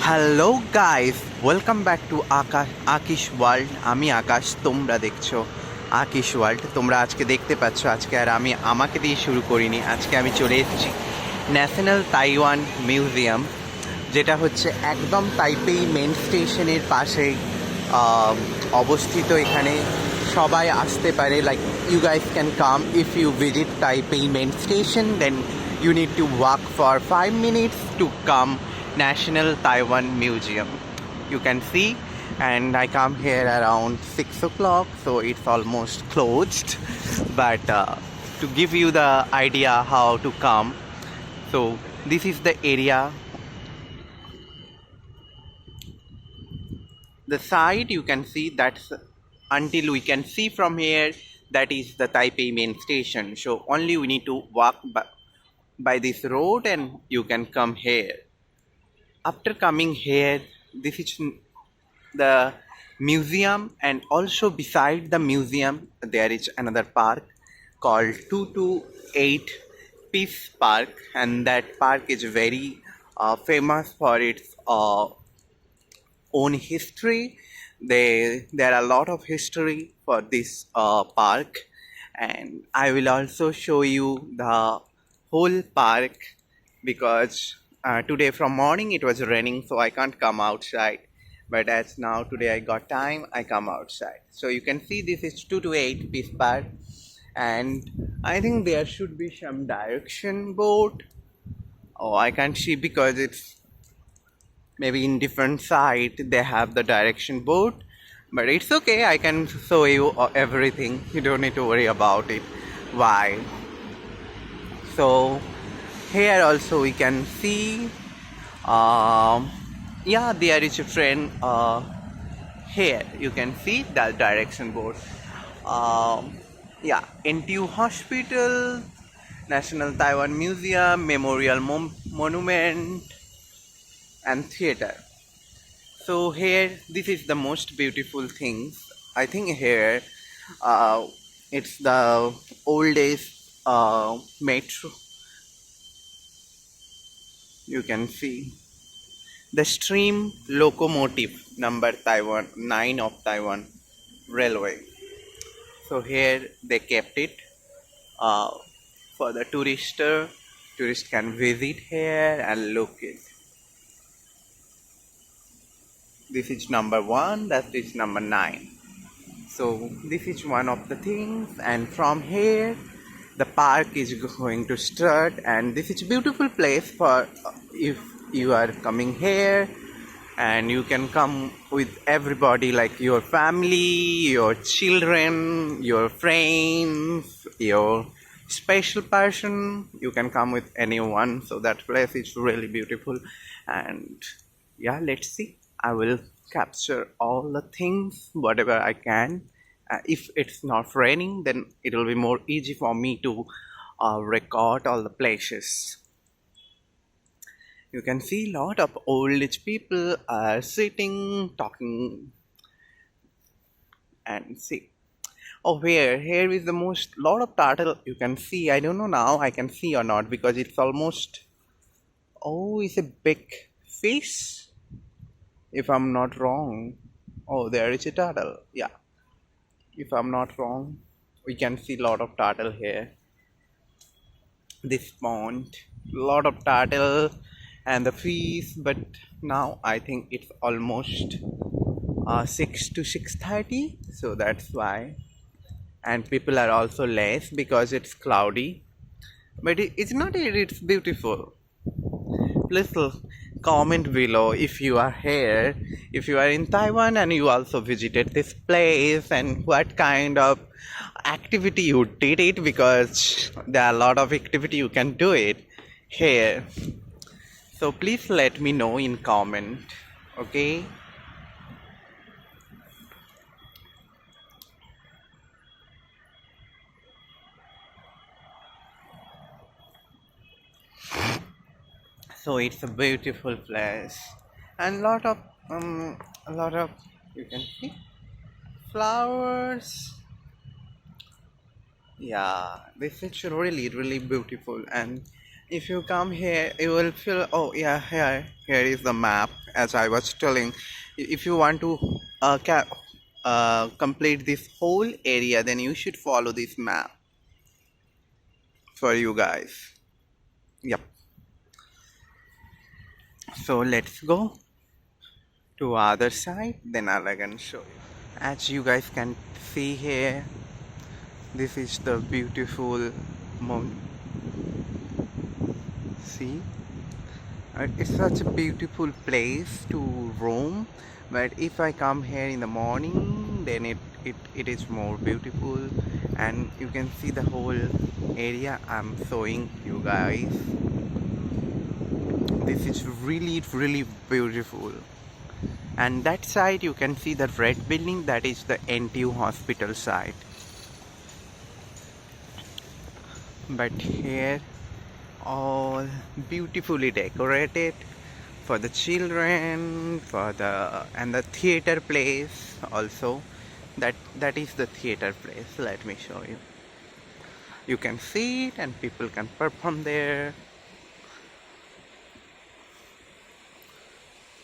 Hello guys, welcome back to আকিশ world. আমি আকাশ, তোমরা দেখছো আকিশ ওয়ার্ল্ড। তোমরা আজকে দেখতে পাচ্ছ, আজকে আর আমি আমাকে দিয়ে শুরু করিনি। আজকে আমি চলে এসেছি ন্যাশনাল তাইওয়ান মিউজিয়াম, যেটা হচ্ছে একদম তাইপেই মেন স্টেশনের পাশেই অবস্থিত। এখানে সবাই আসতে পারে, like you guys can come if you visit Taipei main station, then you need to walk for 5 minutes to come National Taiwan Museum. You can see, and I come here around 6 o'clock, so it's almost closed. But to give you the idea how to come, so this is the area. The side you can see, that's until we can see from here, that is the Taipei main station. So only we need to walk by this road and you can come here. After coming here, this is the museum, and also beside the museum there is another park called 228 Peace Park, and that park is very famous for its own history. There are a lot of history for this park, and I will also show you the whole park, because today from morning it was raining, so I can't come outside, but as now today I got time, I come outside. So you can see this is 228 Peace Park, and I think there should be some direction board. Oh, I can't see because it's maybe in different side they have the direction board, but it's okay, I can show you everything. You don't need to worry about it. Why? So here also we can see there is a train. Here you can see the direction board. NTU Hospital, National Taiwan Museum, Memorial Monument, and theater. So here, this is the most beautiful things. I think here it's the oldest metro. You can see the steam locomotive number Taiwan 9 of Taiwan Railway. So here they kept it for the tourist can visit here and look it. This is number 1, that is number 9. So this is one of the things, and from here the park is going to start, and this is a beautiful place for if you are coming here, and you can come with everybody, like your family, your children, your friends, your special person. You can come with anyone. So that place is really beautiful, and let's see. I will capture all the things whatever I can. If it's not raining, then it will be more easy for me to record all the places. You can see a lot of old age people are sitting, talking, and see. Oh, here is the most lot of turtle you can see. I don't know now I can see or not, because it's almost, it's a big fish, if I'm not wrong. Oh, there is a turtle. Yeah, if I'm not wrong, we can see a lot of turtle here. This pond, lot of turtle and the fish, but now I think it's almost 6 to 6:30, so that's why. And people are also less because it's cloudy, but it's not, it's beautiful. Please comment below if you are here, if you are in Taiwan and you also visited this place, and what kind of activity you did it, because there are a lot of activity you can do it here. So please let me know in comment, okay? So it's a beautiful place, and a lot of you can see flowers. This is really beautiful, and if you come here you will feel, here is the map, as I was telling, if you want to complete this whole area, then you should follow this map for you guys. Yep. So let's go to other side, then I'll again show you. As you guys can see here, this is the beautiful mountain. See, it's such a beautiful place to roam, but if I come here in the morning, then it is more beautiful, and you can see the whole area I'm showing you guys. This is really beautiful. And that side you can see the red building, that is the NTU hospital side. But here all beautifully decorated for the children, and the theater place also. That is the theater place. Let me show you. You can see it and people can perform there.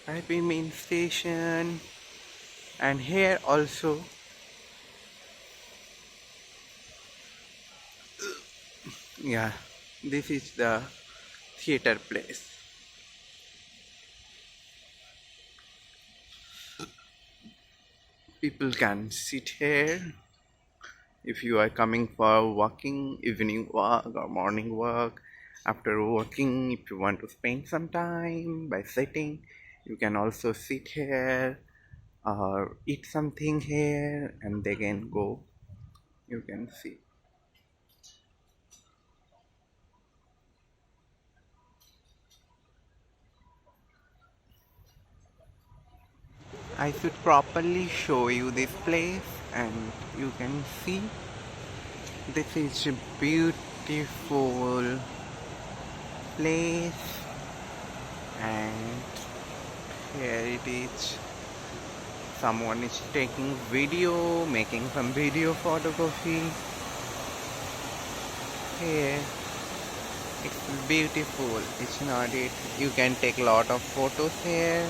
Taipei main station, and here also yeah, this is the theater place. People can sit here if you are coming for walking, evening walk or morning walk. After working, if you want to spend some time by sitting, you can also sit here or eat something here and they can go. You can see. I should properly show you this place, and you can see this is a beautiful place, and here it is. Someone is taking video, making some video photography. Here, it's beautiful. It's not it. You can take a lot of photos here.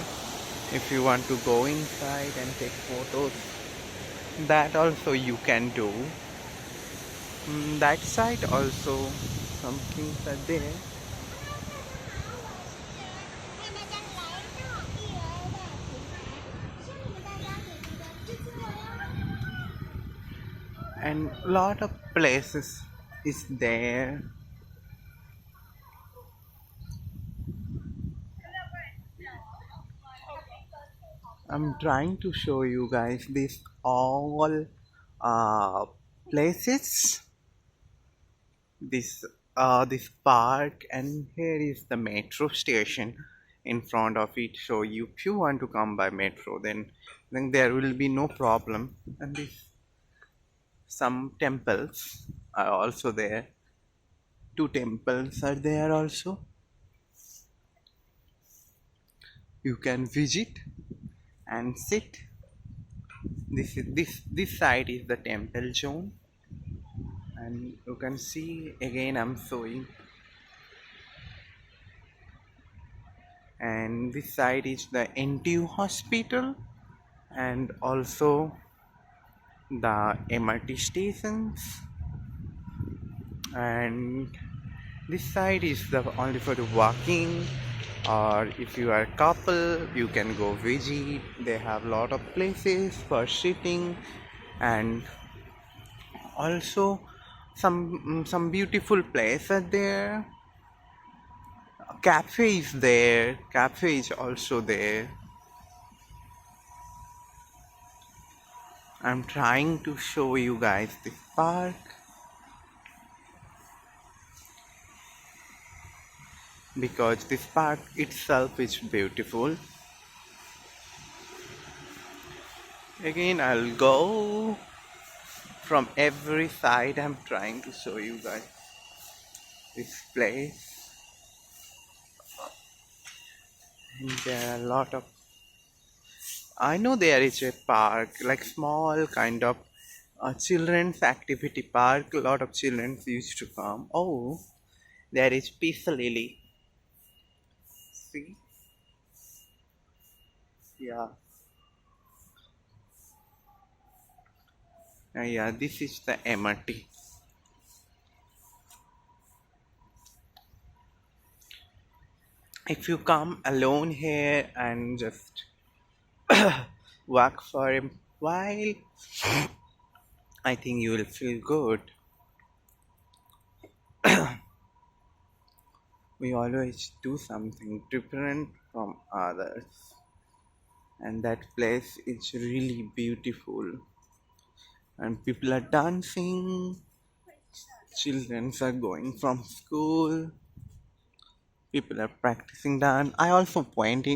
If you want to go inside and take photos, that also you can do. That side also, some things are there. And lot of places is there. I'm trying to show you guys this all places. This park, and here is the metro station in front of it. So if you want to come by metro, then there will be no problem. And some temples are also there. 2 temples are there also. You can visit and sit. This side is the temple zone, and you can see again I'm showing. And this side is the NTU hospital, and also the MRT stations. And this side is the only for the walking, or if you are a couple, you can go visit. They have a lot of places for sitting, and also some beautiful places are there. Cafe is there. Cafe is also there. I'm trying to show you guys this park. Because this park itself is beautiful. Again, I'll go from every side. I'm trying to show you guys this place. And there are a lot of, I know there is a park, like small kind of children's activity park. A lot of children used to come. Oh, there is peace lily. See? Yeah. Yeah, this is the MRT. If you come alone here and just walk for a while, I think you will feel good. We always do something different from others, and that place is really beautiful. And people are dancing, children are going from school, people are practicing dance. I also went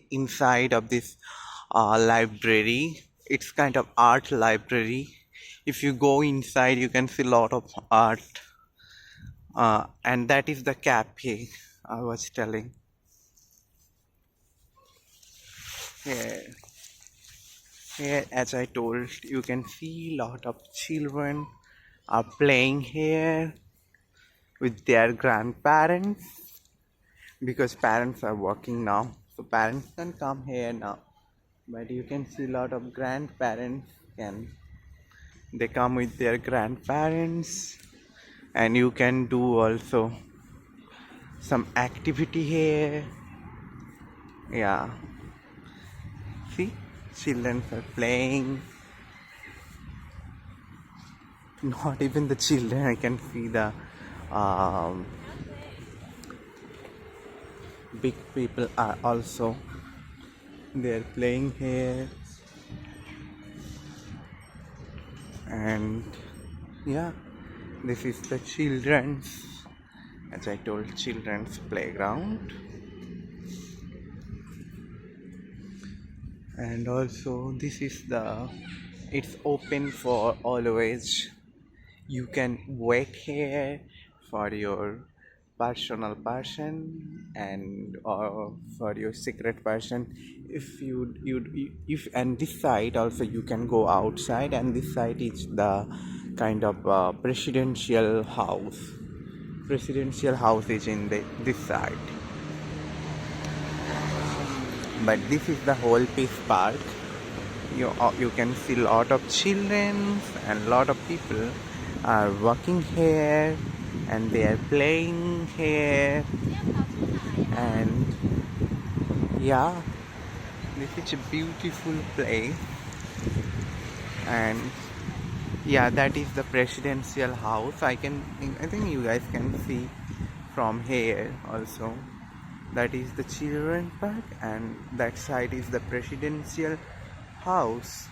inside of this library. It's kind of art library. If you go inside, you can see a lot of art, and that is the cafe I was telling. Here, here, as I told, you can see a lot of children are playing here with their grandparents, because parents are working now, so parents can come here now. But you can see a lot of grandparents they come with their grandparents, and you can do also some activity here. Yeah, see, children are playing. Not even the children, I can see the big people are also they're playing here. And yeah, this is the children's, as I told, children's playground. And also this is it's open for always. You can wait here for your personal person and or for your secret person. If and this side also you can go outside, and this side is the kind of presidential house. Presidential house is in this side. But this is the whole Peace Park. You can see a lot of children and a lot of people are walking here, and they are playing here. And yeah, this is a beautiful place. And yeah, that is the presidential house. I think you guys can see from here also. That is the children park, and that side is the presidential house,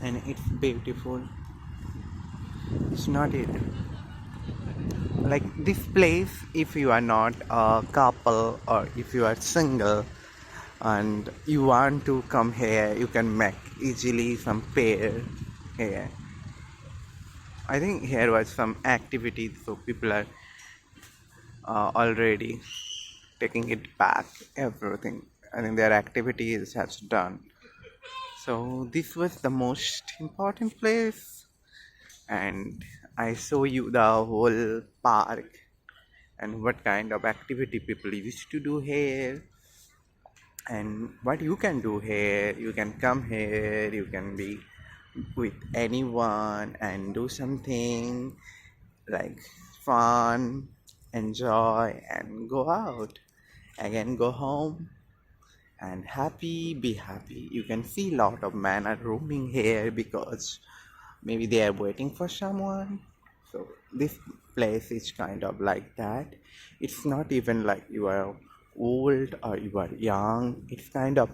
and it's beautiful. It's not it like this place. If you are not a couple, or if you are single and you want to come here, you can make easily some pair here. I think here was some activity, so people are already taking it back, everything. I think their activities has done. So this was the most important place, and I show you the whole park and what kind of activity people used to do here, and what you can do here. You can come here, you can be with anyone and do something like fun, enjoy, and go out again, go home and be happy. You can see a lot of men are roaming here because maybe they are waiting for someone. So this place is kind of like that. It's not even like you are old or you are young. It's kind of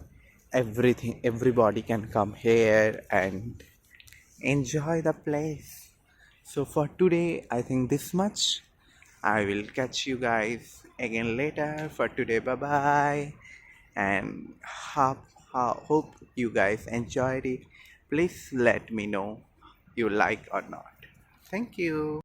everything. Everybody can come here and enjoy the place. So for today, I think this much. I will catch you guys again later. For today, bye bye, and hope you guys enjoyed it. Please let me know you like or not. Thank you.